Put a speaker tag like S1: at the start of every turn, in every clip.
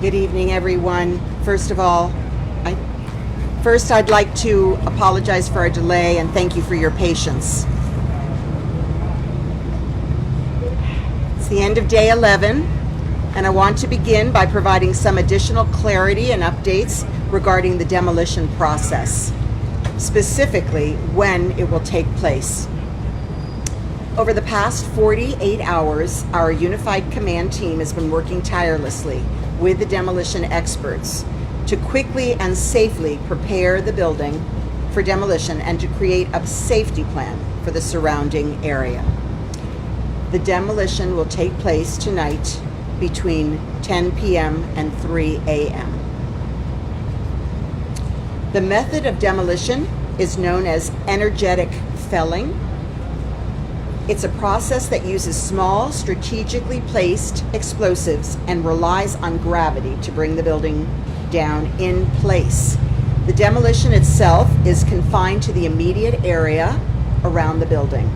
S1: Good evening, everyone. First of all, I'd like to apologize for our delay and thank you for your patience. It's the end of day 11, and I want to begin by providing some additional clarity and updates regarding the demolition process, specifically when it will take place. Over the past 48 hours, our unified command team has been working tirelessly with the demolition experts to quickly and safely prepare the building for demolition and to create a safety plan for the surrounding area. The demolition will take place tonight between 10 p.m. and 3 a.m. The method of demolition is known as energetic felling. It's a process that uses small, strategically placed explosives and relies on gravity to bring the building down in place. The demolition itself is confined to the immediate area around the building.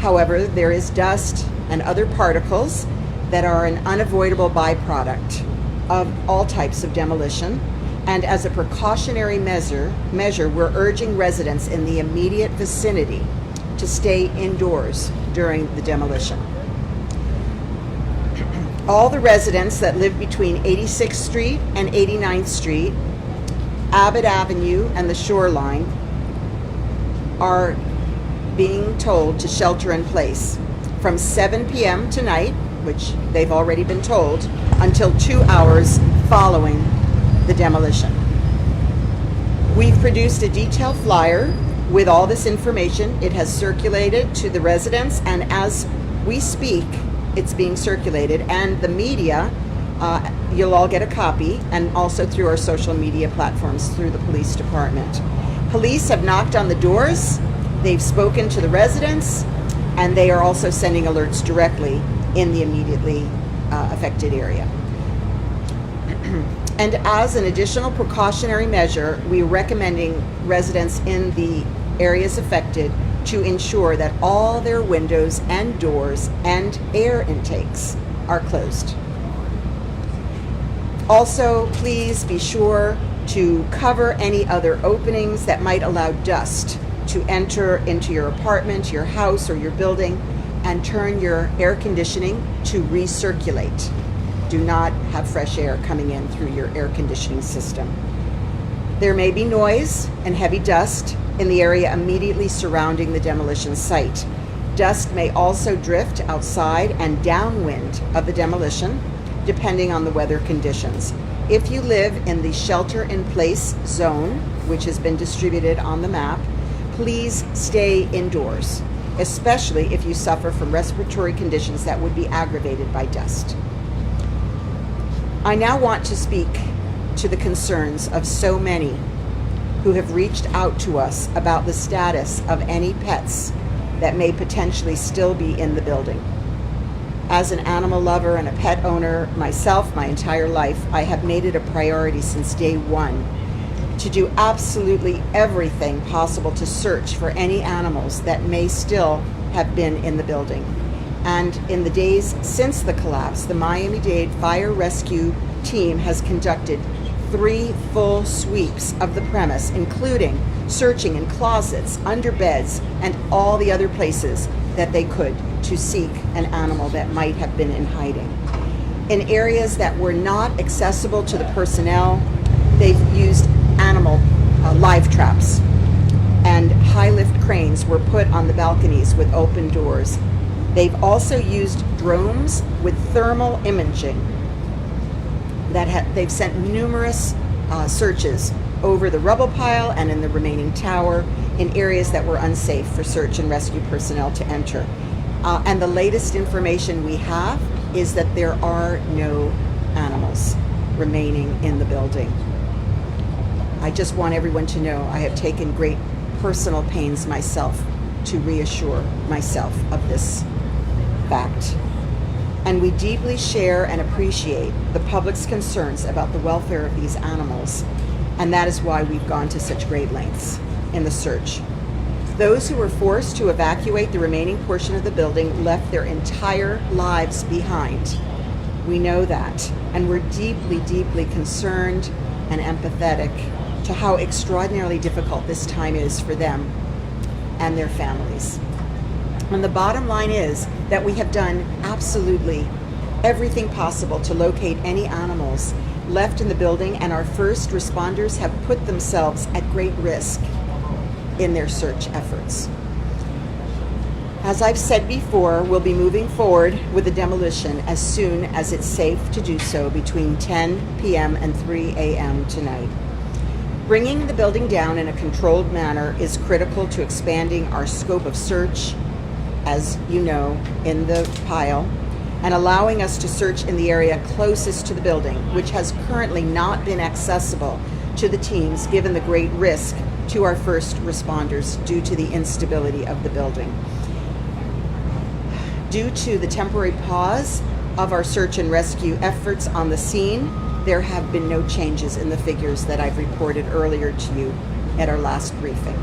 S1: However, there is dust and other particles that are an unavoidable byproduct of all types of demolition. And as a precautionary measure, we're urging residents in the immediate vicinity to stay indoors during the demolition. All the residents that live between 86th Street and 89th Street, Abbott Avenue, and the shoreline are being told to shelter in place from 7 p.m. tonight, which they've already been told, until 2 hours following the demolition. We've produced a detailed flyer with all this information. It has circulated to the residents, and as we speak, it's being circulated, and the media, you'll all get a copy, and also through our social media platforms through the police department. Police have knocked on the doors, they've spoken to the residents, and they are also sending alerts directly in the immediately affected area. And as an additional precautionary measure, we're recommending residents in the areas affected to ensure that all their windows and doors and air intakes are closed. Also, please be sure to cover any other openings that might allow dust to enter into your apartment, your house, or your building, and turn your air conditioning to recirculate. Do not have fresh air coming in through your air conditioning system. There may be noise and heavy dust in the area immediately surrounding the demolition site. Dust may also drift outside and downwind of the demolition, depending on the weather conditions. If you live in the shelter-in-place zone, which has been distributed on the map, please stay indoors, especially if you suffer from respiratory conditions that would be aggravated by dust. I now want to speak to the concerns of so many who have reached out to us about the status of any pets that may potentially still be in the building. As an animal lover and a pet owner myself my entire life, I have made it a priority since day one to do absolutely everything possible to search for any animals that may still have been in the building. And in the days since the collapse, the Miami-Dade Fire Rescue Team has conducted 3 full sweeps of the premise, including searching in closets, under beds, and all the other places that they could to seek an animal that might have been in hiding. In areas that were not accessible to the personnel, they've used animal live traps, and high lift cranes were put on the balconies with open doors. They've also used drones with thermal imaging they've sent numerous searches over the rubble pile and in the remaining tower in areas that were unsafe for search and rescue personnel to enter. And the latest information we have is that there are no animals remaining in the building. I just want everyone to know I have taken great personal pains myself to reassure myself of this fact. And we deeply share and appreciate the public's concerns about the welfare of these animals, and that is why we've gone to such great lengths in the search. Those who were forced to evacuate the remaining portion of the building left their entire lives behind, We know that, and we're deeply, deeply concerned and empathetic to how extraordinarily difficult this time is for them and their families. And the bottom line is that we have done absolutely everything possible to locate any animals left in the building, and our first responders have put themselves at great risk in their search efforts. As I've said before, we'll be moving forward with the demolition as soon as it's safe to do so between 10 p.m. and 3 a.m. tonight. Bringing the building down in a controlled manner is critical to expanding our scope of search, as you know, in the pile, and allowing us to search in the area closest to the building, which has currently not been accessible to the teams given the great risk to our first responders due to the instability of the building. Due to the temporary pause of our search and rescue efforts on the scene, there have been no changes in the figures that I've reported earlier to you at our last briefing.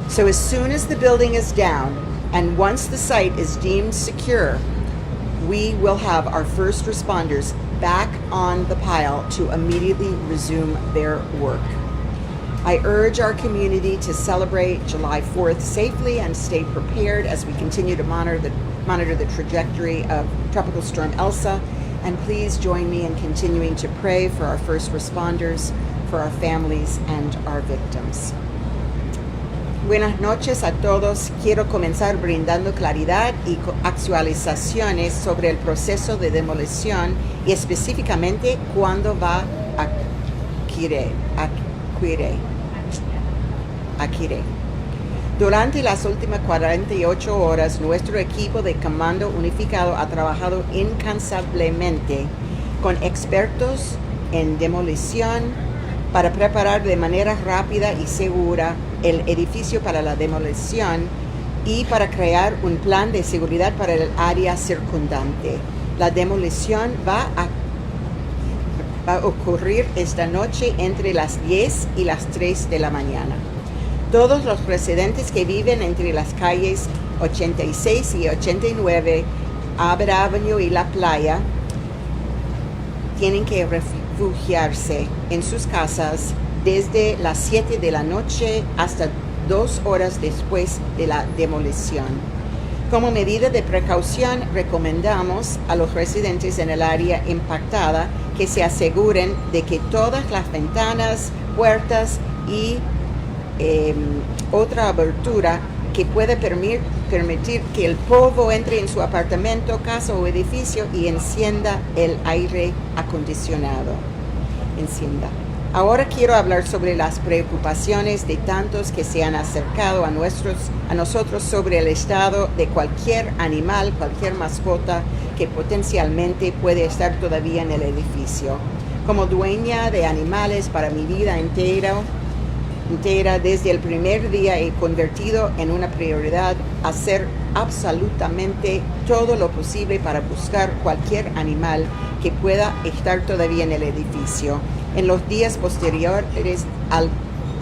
S1: So as soon as the building is down, and once the site is deemed secure, we will have our first responders back on the pile to immediately resume their work. I urge our community to celebrate July 4th safely and stay prepared as we continue to monitor the trajectory of Tropical Storm Elsa. And please join me in continuing to pray for our first responders, for our families, and our victims. Buenas noches a todos. Quiero comenzar brindando claridad y actualizaciones sobre el proceso de demolición y específicamente cuándo va a adquirir. Durante las últimas 48 horas, nuestro equipo de comando unificado ha trabajado incansablemente con expertos en demolición para preparar de manera rápida y segura el edificio para la demolición y para crear un plan de seguridad para el área circundante. La demolición va a ocurrir esta noche entre las 10 y las 3 de la mañana. Todos los residentes que viven entre las calles 86 y 89, Abbott Avenue y La Playa, tienen que refugiarse en sus casas desde las 7 de la noche hasta 2 horas después de la demolición. Como medida de precaución, recomendamos a los residentes en el área impactada que se aseguren de que todas las ventanas, puertas y otra abertura que pueda permitir que el polvo entre en su apartamento, casa o edificio y encienda el aire acondicionado. Ahora quiero hablar sobre las preocupaciones de tantos que se han acercado a nosotros sobre el estado de cualquier animal, cualquier mascota que potencialmente puede estar todavía en el edificio. Como dueña de animales para mi vida entera, desde el primer día he convertido en una prioridad hacer absolutamente todo lo posible para buscar cualquier animal que pueda estar todavía en el edificio. En los días posteriores al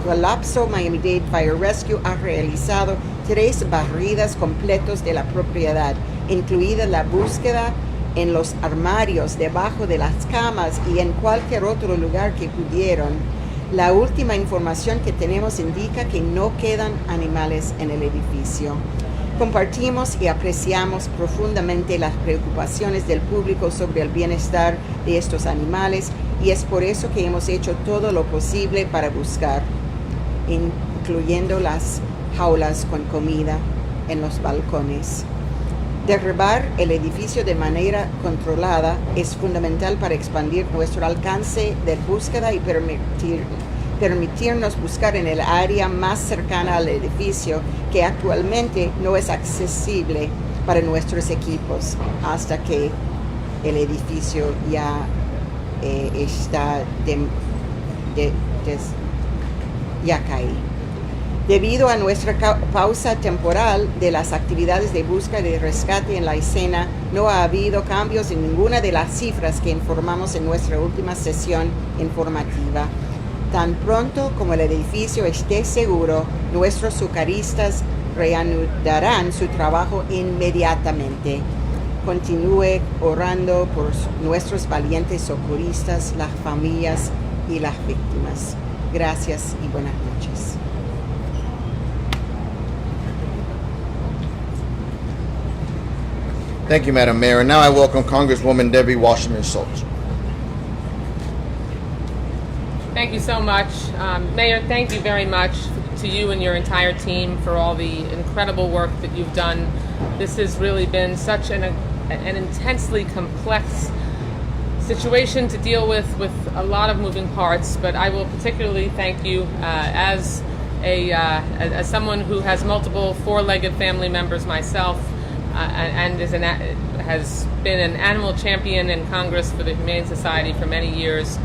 S1: colapso, Miami-Dade Fire Rescue ha realizado 3 barridas completas de la propiedad, incluida la búsqueda en los armarios, debajo de las camas y en cualquier otro lugar que pudieron. La última información que tenemos indica que no quedan animales en el edificio. Compartimos y apreciamos profundamente las preocupaciones del público sobre el bienestar de estos animales y es por eso que hemos hecho todo lo posible para buscar, incluyendo las jaulas con comida en los balcones. Derribar el edificio de manera controlada es fundamental para expandir nuestro alcance de búsqueda y permitirnos buscar en el área más cercana al edificio que actualmente no es accesible para nuestros equipos hasta que el edificio ya está ya caído. Debido a nuestra pausa temporal de las actividades de búsqueda y rescate en la escena, no ha habido cambios en ninguna de las cifras que informamos en nuestra última sesión informativa. Tan pronto como el edificio esté seguro, nuestros socorristas reanudarán su trabajo inmediatamente. continúe orando por nuestros valientes socorristas, las familias y las víctimas. Gracias y buenas noches.
S2: Thank you, Madam Mayor. And now I welcome Congresswoman Debbie Wasserman Schultz.
S3: Thank you so much. Mayor, thank you very much to you and your entire team for all the incredible work that you've done. This has really been such an intensely complex situation to deal with a lot of moving parts, but I will particularly thank you as someone who has multiple four-legged family members myself, and has been an animal champion in Congress for the Humane Society for many years.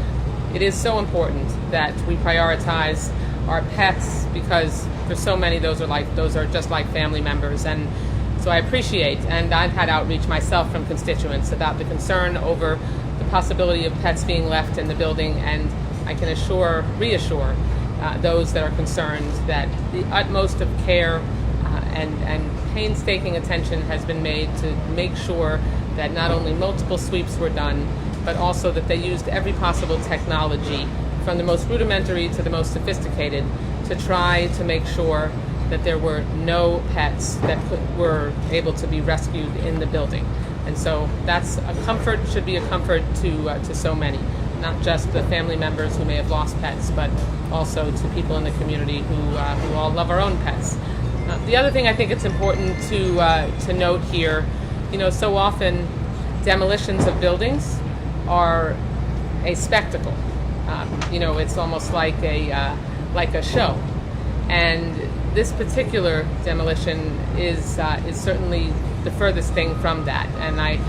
S3: It is so important that we prioritize our pets, because for so many those are just like family members. And so I appreciate, and I've had outreach myself from constituents about the concern over the possibility of pets being left in the building, and I can reassure those that are concerned that the utmost of care and painstaking attention has been made to make sure that not only multiple sweeps were done, but also that they used every possible technology, from the most rudimentary to the most sophisticated, to try to make sure that there were no pets that were able to be rescued in the building. And so that's a comfort, should be a comfort to so many, not just the family members who may have lost pets, but also to people in the community who all love our own pets. The other thing I think it's important to note here, so often demolitions of buildings are a spectacle. It's almost like a show, and this particular demolition is certainly the furthest thing from that. And I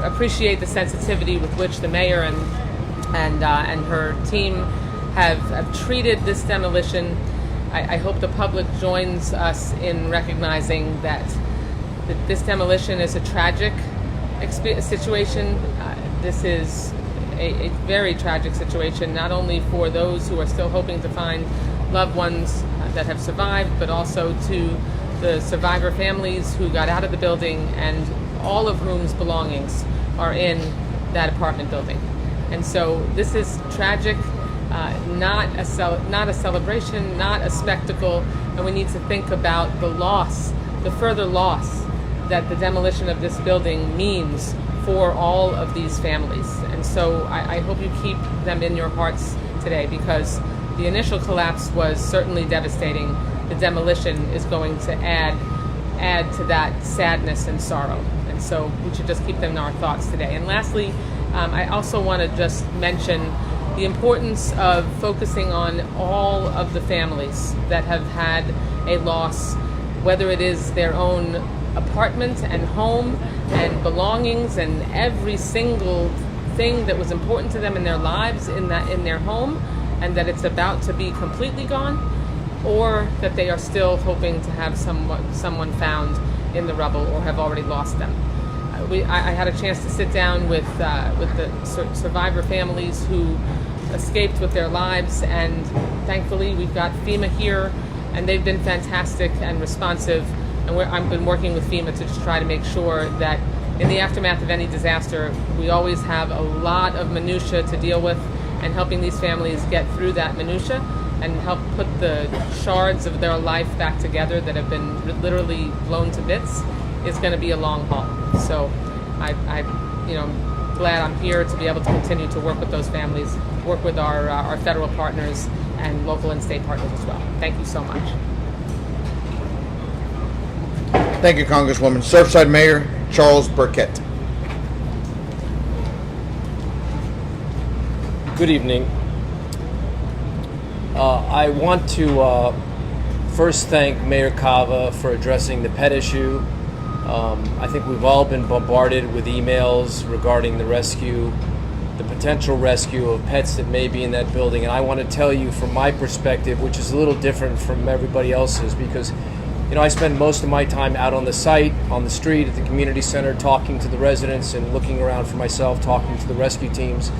S3: appreciate the sensitivity with which the mayor and her team have treated this demolition. I hope the public joins us in recognizing that this demolition is a tragic situation. This is a very tragic situation, not only for those who are still hoping to find loved ones that have survived, but also to the survivor families who got out of the building and all of whom's belongings are in that apartment building. And so this is tragic, not a celebration, not a spectacle, and we need to think about the further loss that the demolition of this building means for all of these families. And so I hope you keep them in your hearts today, because the initial collapse was certainly devastating. The demolition is going to add to that sadness and sorrow. And so we should just keep them in our thoughts today. And lastly, I also want to just mention the importance of focusing on all of the families that have had a loss, whether it is their own apartment and home and belongings and every single thing that was important to them in their lives in their home, and that it's about to be completely gone, or that they are still hoping to have someone found in the rubble or have already lost them. I had a chance to sit down with the survivor families who escaped with their lives, and thankfully we've got FEMA here, and they've been fantastic and responsive. And I've been working with FEMA to just try to make sure that in the aftermath of any disaster, we always have a lot of minutia to deal with, and helping these families get through that minutia and help put the shards of their life back together that have been literally blown to bits is going to be a long haul. So I'm glad I'm here to be able to continue to work with those families, work with our federal partners and local and state partners as well. Thank you so much.
S2: Thank you, Congresswoman. Surfside Mayor Charles Burkett.
S4: Good evening. I want to first thank Mayor Cava for addressing the pet issue. I think we've all been bombarded with emails regarding the potential rescue of pets that may be in that building. And I want to tell you from my perspective, which is a little different from everybody else's, because I spend most of my time out on the site, on the street, at the community center, talking to the residents and looking around for myself, talking to the rescue teams.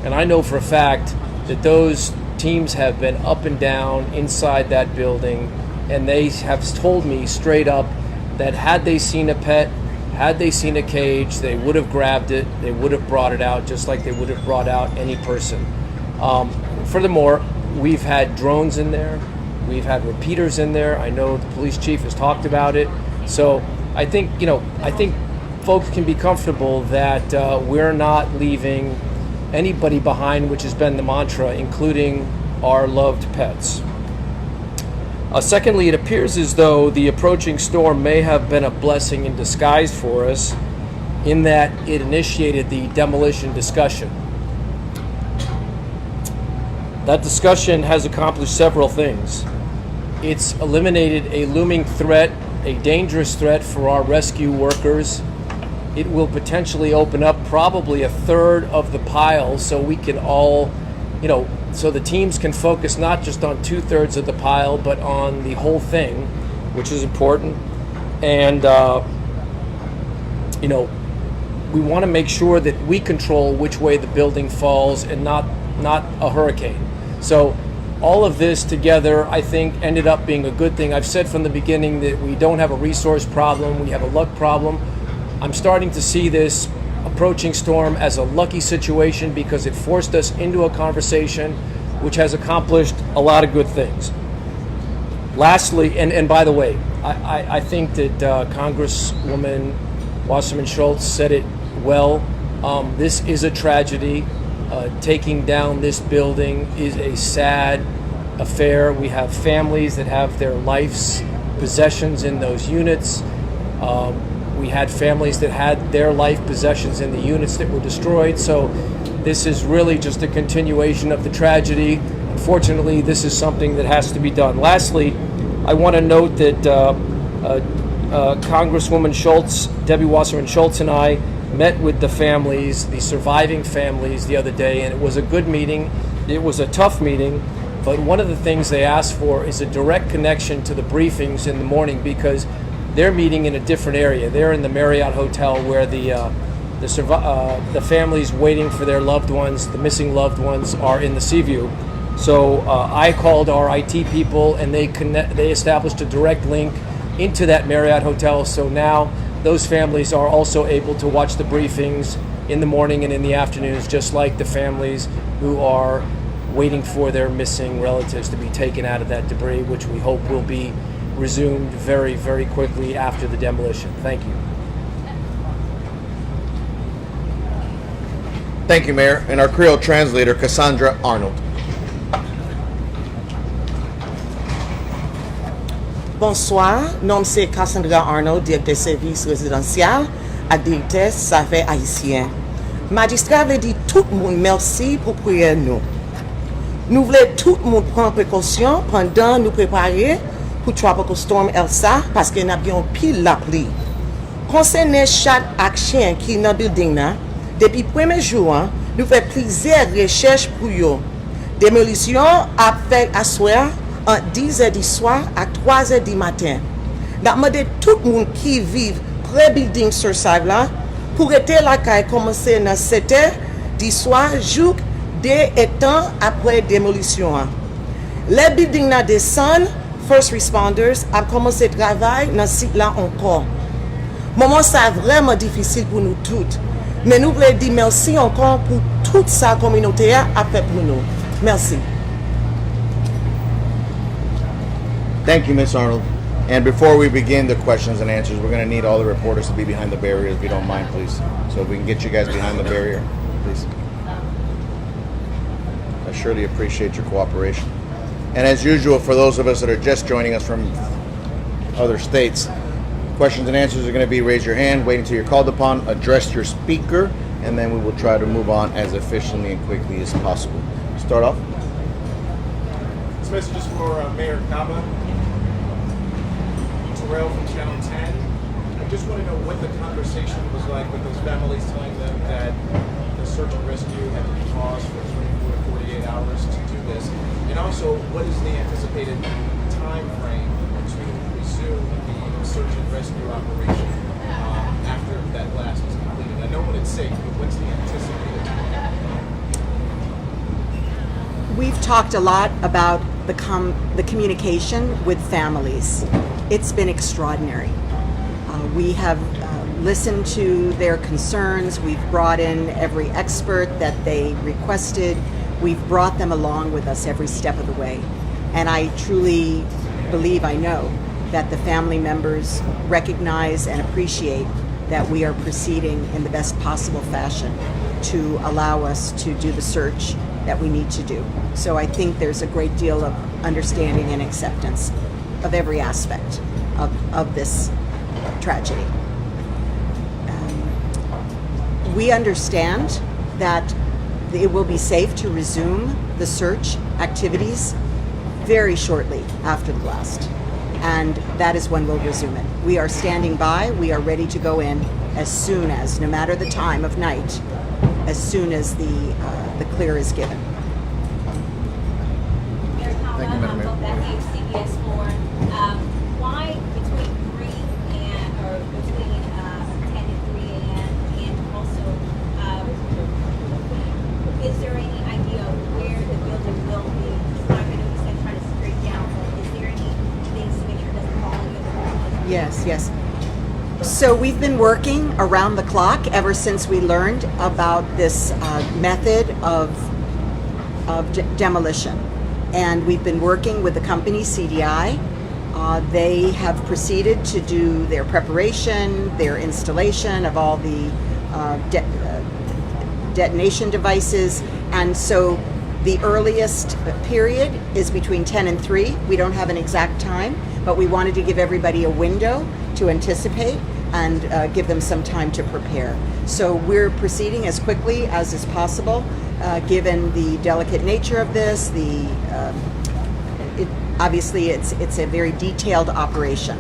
S4: And I know for a fact that those teams have been up and down inside that building, and they have told me straight up that had they seen a pet, Had they seen a cage, they would have grabbed it, they would have brought it out, just like they would have brought out any person. Furthermore, we've had drones in there, we've had repeaters in there. I know the police chief has talked about it. So I think, folks can be comfortable that we're not leaving anybody behind, which has been the mantra, including our loved pets. Secondly, it appears as though the approaching storm may have been a blessing in disguise for us, in that it initiated the demolition discussion. That discussion has accomplished several things. It's eliminated a looming threat, a dangerous threat for our rescue workers. It will potentially open up probably a third of the pile, so we can all, so the teams can focus not just on 2/3 of the pile, but on the whole thing, which is important. And, we want to make sure that we control which way the building falls and not a hurricane. So all of this together, I think, ended up being a good thing. I've said from the beginning that we don't have a resource problem, we have a luck problem. I'm starting to see this approaching storm as a lucky situation because it forced us into a conversation which has accomplished a lot of good things. Lastly, and by the way, I think that Congresswoman Wasserman Schultz said it well. This is a tragedy. Taking down this building is a sad affair. We have families that have their life's possessions in those units. We had families that had their life possessions in the units that were destroyed. So this is really just a continuation of the tragedy. Unfortunately, this is something that has to be done. Lastly, I want to note that Congresswoman Schultz, Debbie Wasserman Schultz, and I met with the families, the surviving families, the other day, and it was a good meeting. It was a tough meeting, but one of the things they asked for is a direct connection to the briefings in the morning because they're meeting in a different area. They're in the Marriott Hotel where the families waiting for their loved ones, the missing loved ones, are in the Seaview. So I called our IT people, and they established a direct link into that Marriott Hotel. So now those families are also able to watch the briefings in the morning and in the afternoons, just like the families who are waiting for their missing relatives to be taken out of that debris, which we hope will be resumed very, very quickly after the demolition. Thank you.
S2: Thank you, Mayor. And our Creole translator, Cassandra Arnold.
S5: Bonsoir, nom c'est Cassandra Arnold, directeur service résidentiel et directeur affaires haïtiens. Magistrat veut dire tout le monde merci pour prier nous. Nous voulons tout le monde prendre précaution pendant nous préparer pour Tropical Storm Elsa parce que nous avons pile la pluie. Concernant chaque action qui est dans le building, depuis le premier jour, nous faisons plusieurs recherches pour eux. Demolition a fait à soir entre 10h du soir à 3h du matin. Nous avons demandé tout le monde qui vit près du building Surfside là pour être là quand il commence à 7h du soir jusqu'à 2 temps après démolition. Les buildings là descendent, first responders a commencé à travailler dans ce site là encore. Moment ça vraiment difficile pour nous toutes. Mais nous voulons dire merci encore pour toute sa communauté a fait pour nous. Merci.
S2: Thank you, Ms. Arnold. And before we begin the questions and answers, we're going to need all the reporters to be behind the barrier, if you don't mind, please. So if we can get you guys behind the barrier, please. I surely appreciate your cooperation. And as usual, for those of us that are just joining us from other states, questions and answers are going to be raise your hand, wait until you're called upon, address your speaker, and then we will try to move on as efficiently and quickly as possible. Start off.
S6: This message is for Mayor Cava. Terrell from Channel 10. I just want to know what the conversation was like with those families telling them that the search and rescue had to be paused for 24 to 48 hours to do this. And also, what is the anticipated time frame to resume the search and rescue operation after that blast is completed? I know when it's safe, but what's the anticipated time?
S1: We've talked a lot about the communication with families. It's been extraordinary. We have listened to their concerns. We've brought in every expert that they requested. We've brought them along with us every step of the way. And I truly believe, I know, that the family members recognize and appreciate that we are proceeding in the best possible fashion to allow us to do the search that we need to do. So I think there's a great deal of understanding and acceptance of every aspect of this tragedy. We understand that it will be safe to resume the search activities very shortly after the blast, and that is when we'll resume it. We are standing by. We are ready to go in as soon as, no matter the time of night, as soon as the clear is given.
S2: Thank you, Madam Mayor.
S7: Becky, CBS 4. Why between 3 and, or between 10 and 3 a.m. and also, is there any idea of where the building will be? It's not going to be said trying to straight down, but is there any things to make sure it doesn't fall into the room?
S1: Yes. So we've been working around the clock ever since we learned about this method of demolition. And we've been working with the company CDI. They have proceeded to do their preparation, their installation of all the detonation devices. And so the earliest period is between 10 and 3. We don't have an exact time, but we wanted to give everybody a window to anticipate and give them some time to prepare. So we're proceeding as quickly as is possible, given the delicate nature of this. Obviously, it's a very detailed operation.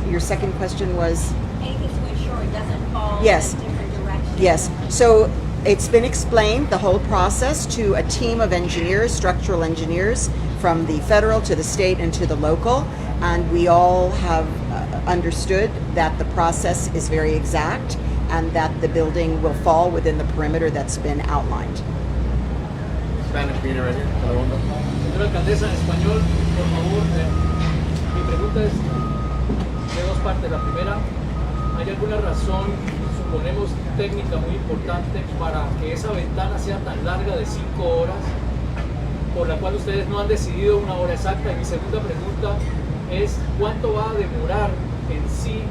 S1: Your second question was?
S7: Anything to ensure it doesn't fall
S1: Yes.
S7: in a different direction?
S1: Yes. So it's been explained, the whole process, to a team of engineers, structural engineers, from the federal to the state and to the local, and we all have understood that the process is very exact and that the building will fall within the perimeter that's been outlined.
S2: Spanish meter right here. Telemundo.
S8: Señora alcaldesa, en español, por favor, mi pregunta es de dos partes. La primera, ¿hay alguna razón, suponemos técnica muy importante, para que esa ventana sea tan larga de 5 horas, por la cual ustedes no han decidido una hora exacta? Y mi segunda pregunta es, ¿cuánto va a demorar en sí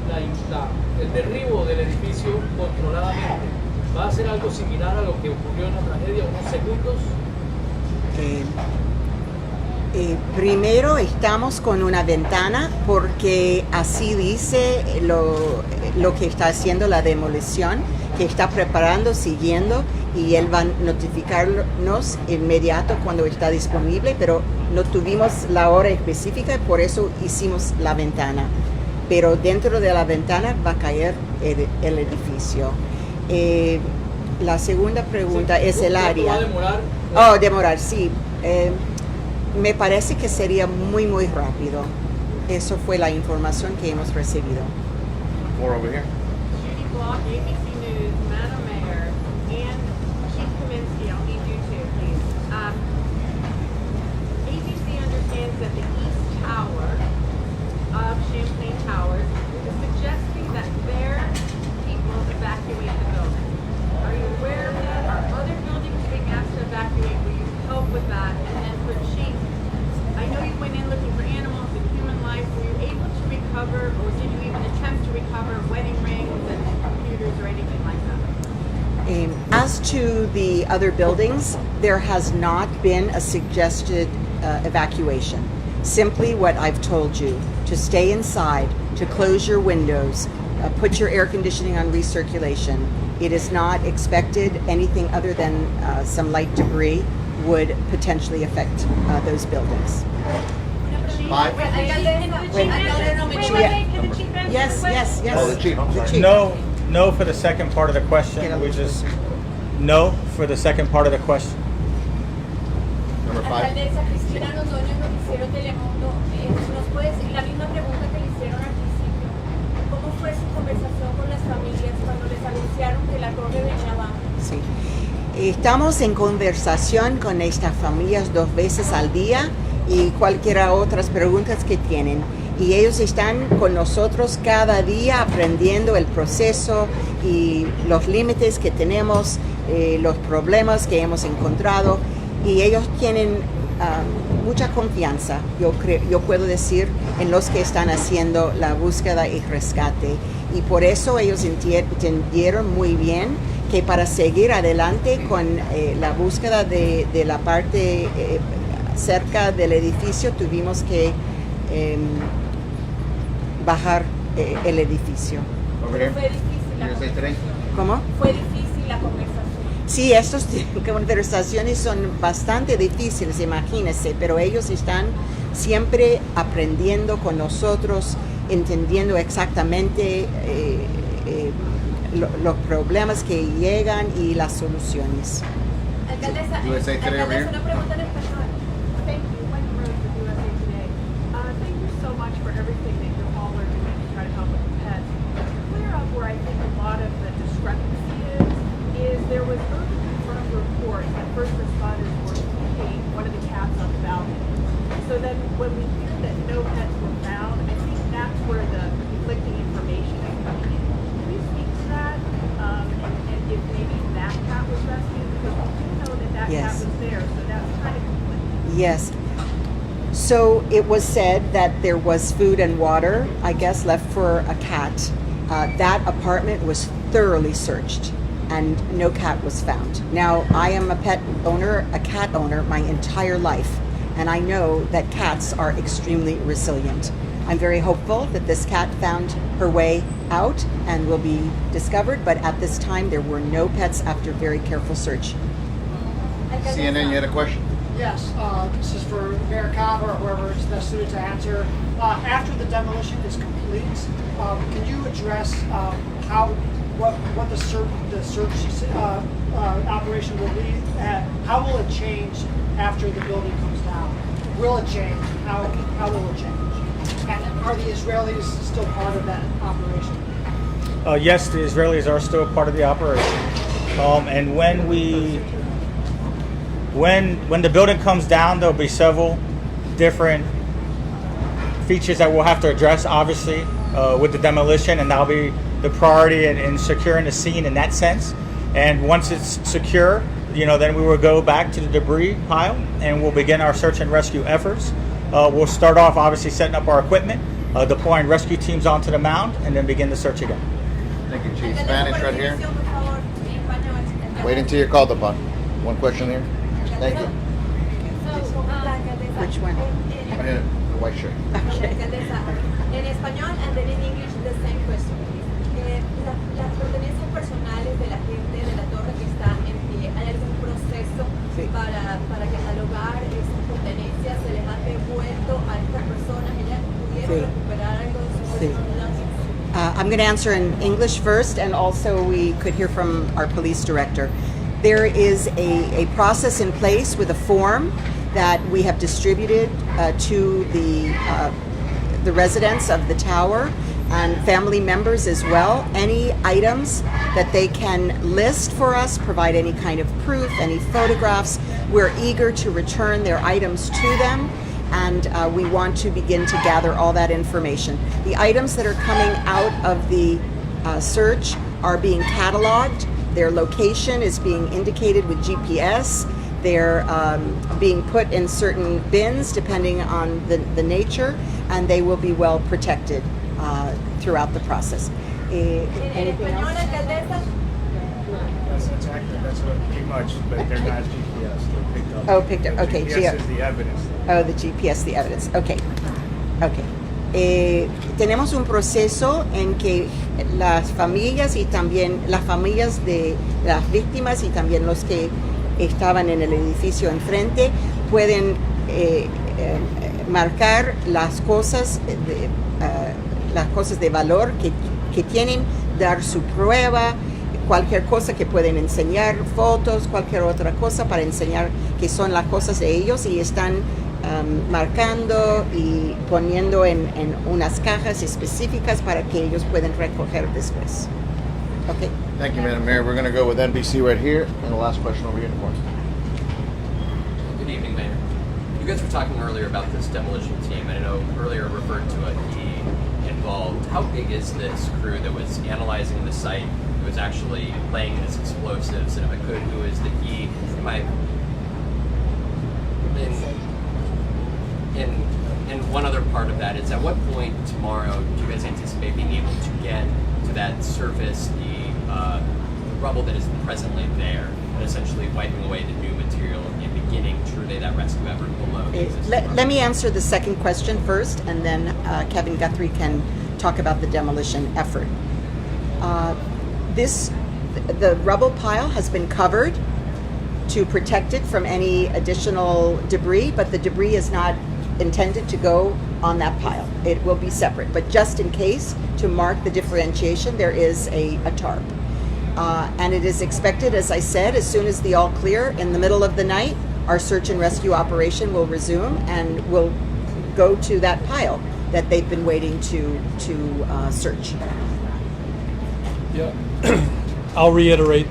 S8: el derribo del edificio controladamente? ¿Va a ser algo similar a lo que ocurrió en la tragedia, unos segundos?
S1: Primero estamos con una ventana porque así dice lo que está haciendo la demolición, que está preparando, siguiendo, y él va a notificarnos inmediato cuando está disponible, pero no tuvimos la hora específica y por eso hicimos la ventana. Pero dentro de la ventana va a caer el edificio. La segunda pregunta es el área.
S8: ¿Cuánto va a demorar?
S1: Oh, demorar, sí. Me parece que sería muy rápido. Eso fue la información que hemos recibido.
S2: More over here.
S9: Judy Block, ABC News, Madam Mayor, and Chief Kaminsky, I'll need you too, please. ABC understands that the East Tower of Champlain Towers is suggesting that their people evacuate the building. Are you aware of that? Are other buildings being asked to evacuate? Will you help with that? And then for Chief, I know you went in looking for animals and human life. Were you able to recover, or did you even attempt to recover wedding rings and computers or anything like that?
S1: As to the other buildings, there has not been a suggested evacuation. Simply what I've told you, to stay inside, to close your windows, put your air conditioning on recirculation. It is not expected anything other than some light debris would potentially affect those buildings.
S2: Five.
S1: Yes.
S2: Oh, the chief. I'm sorry.
S10: No for the second part of the question. We just no for the second part of the question.
S2: Number 5.
S7: Alcaldesa Cristina Londoño, Noticiero Telemundo, nos puede decir la misma pregunta que le hicieron al principio. ¿Cómo fue su conversación con las familias cuando les anunciaron que la torre venía abajo?
S1: Sí. Estamos en conversación con estas familias 2 veces al día y cualquiera otras preguntas que tienen. y ellos están con nosotros cada día aprendiendo el proceso y los límites que tenemos, los problemas que hemos encontrado, y ellos tienen mucha confianza, yo puedo decir, en los que están haciendo la búsqueda y rescate, y por eso ellos entendieron muy bien que para seguir adelante con la búsqueda de la parte cerca del edificio tuvimos que bajar el edificio.
S7: Pero fue difícil la conversación.
S1: ¿Cómo?
S7: Fue difícil la conversación.
S1: Sí, estas conversaciones son bastante difíciles, imagínense, pero ellos están siempre aprendiendo con nosotros, entendiendo exactamente los problemas que llegan y las soluciones.
S7: Alcaldesa,
S2: USA Today over here.
S7: una pregunta en español.
S9: Thank you, Wendy Rose with USA Today. Thank you so much for everything that you all are doing to try to help with the pets. Clear up where I think a lot of the discrepancy is there was early confirmed reports that first responders were feeding one of the cats on the balcony. So then when we hear that no pets were found, I think that's where the conflicting information is coming in. Can you speak to that? And if maybe that cat was rescued? Because we do know that
S1: Yes.
S9: cat was there, so that's kind of conflicting.
S1: Yes. So it was said that there was food and water, I guess, left for a cat. That apartment was thoroughly searched and no cat was found. Now, I am a pet owner, a cat owner my entire life, and I know that cats are extremely resilient. I'm very hopeful that this cat found her way out and will be discovered, but at this time there were no pets after very careful search.
S2: CNN, you had a question?
S11: Yes, this is for Mayor Cava or whoever is best suited to answer. After the demolition is complete, can you address what the search operation will be? How will it change after the building comes down? Will it change? How will it change? And are the Israelis still part of that operation?
S10: Yes, the Israelis are still part of the operation. And when the building comes down, there'll be several different features that we'll have to address, obviously, with the demolition, and that'll be the priority in securing the scene in that sense. And once it's secure, then we will go back to the debris pile and we'll begin our search and rescue efforts. We'll start off, obviously, setting up our equipment, deploying rescue teams onto the mound, and then begin the search again.
S2: Thank you, Chief. Spanish right here. Wait until you're called upon. One question here. Thank you.
S1: Which one?
S2: Right here, the white shirt.
S7: Alcaldesa, en español and then in English the same question, please. Las pertenencias personales de la gente de la torre que está en pie, ¿hay algún proceso
S1: Sí.
S7: para catalogar esas pertenencias? ¿Se les ha devuelto a estas personas? ¿Ellas pudieron
S1: Sí.
S7: recuperar algo de su
S1: Sí.
S7: personalidad?
S1: I'm going to answer in English first, and also we could hear from our police director. There is a process in place with a form that we have distributed to the residents of the tower and family members as well. Any items that they can list for us, provide any kind of proof, any photographs. We're eager to return their items to them, and we want to begin to gather all that information. The items that are coming out of the search are being cataloged. Their location is being indicated with GPS. They're being put in certain bins depending on the nature, and they will be well protected throughout the process.
S7: En
S1: Anything
S7: español,
S1: else?
S7: alcaldesa.
S12: That's exactly, that's what pretty much, but they're not GPS, they're picked up.
S1: Oh, picked up, okay,
S12: GPS is the evidence.
S1: Oh, the GPS, the evidence. Okay. Okay. Tenemos un proceso en que las familias y también las familias de las víctimas y también los que estaban en el edificio enfrente pueden marcar las cosas de valor que tienen, dar su prueba, cualquier cosa que pueden enseñar, fotos, cualquier otra cosa para enseñar que son las cosas de ellos, y están marcando y poniendo en unas cajas específicas para que ellos puedan recoger después. Okay.
S2: Thank you, Madam Mayor. We're going to go with NBC right here, and the last question over here in the corner.
S13: Good evening, Mayor. You guys were talking earlier about this demolition team, and I know earlier referred to a key involved. How big is this crew that was analyzing the site, who was actually laying these explosives? And if I could, who is the key? And one other part of that is, at what point tomorrow do you guys anticipate being able to get to that surface, the rubble that is presently there, and essentially wiping away the new material and beginning truly that rescue effort below?
S1: Let me answer the second question first, and then Kevin Guthrie can talk about the demolition effort. The rubble pile has been covered to protect it from any additional debris, but the debris is not intended to go on that pile. It will be separate, but just in case, to mark the differentiation, there is a tarp. And it is expected, as I said, as soon as the all clear in the middle of the night, our search and rescue operation will resume, and will go to that pile that they've been waiting to search.
S14: Yeah, I'll reiterate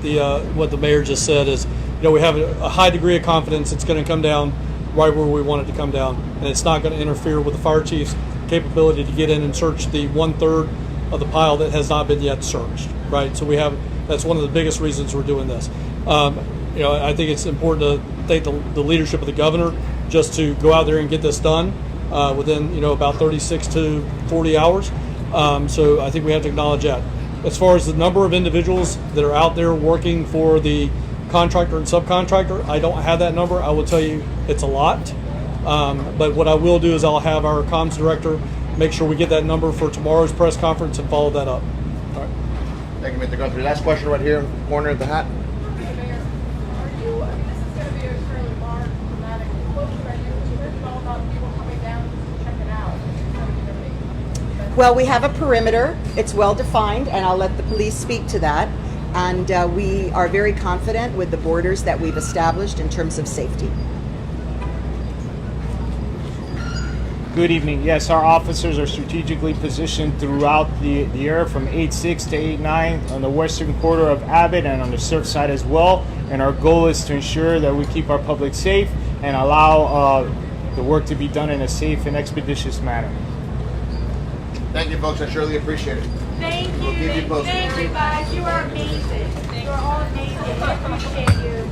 S14: what the mayor just said is, we have a high degree of confidence it's going to come down right where we want it to come down, and it's not going to interfere with the fire chief's capability to get in and search the 1/3 of the pile that has not been yet searched, right? So that's one of the biggest reasons we're doing this. I think it's important to thank the leadership of the governor just to go out there and get this done within, about 36 to 40 hours. So I think we have to acknowledge that. As far as the number of individuals that are out there working for the contractor and subcontractor, I don't have that number. I will tell you it's a lot. But what I will do is I'll have our comms director make sure we get that number for tomorrow's press conference and follow that up. All right.
S2: Thank you, Mr. Guthrie. Last question right here in the corner of the hat.
S9: This is going to be a fairly large, dramatic closure. Are you worried at all about people coming down to check it out?
S1: Well, we have a perimeter. It's well defined, and I'll let the police speak to that. And we are very confident with the borders that we've established in terms of safety.
S12: Good evening. Yes, our officers are strategically positioned throughout the area from 8-6 to 8-9 on the western quarter of Abbott and on the Surfside as well. And our goal is to ensure that we keep our public safe and allow the work to be done in a safe and expeditious manner.
S2: Thank you, folks. I surely appreciate it.
S7: Thank you.
S2: We'll keep you posted.
S7: Thank you, guys. You are amazing. You are all amazing. I appreciate you.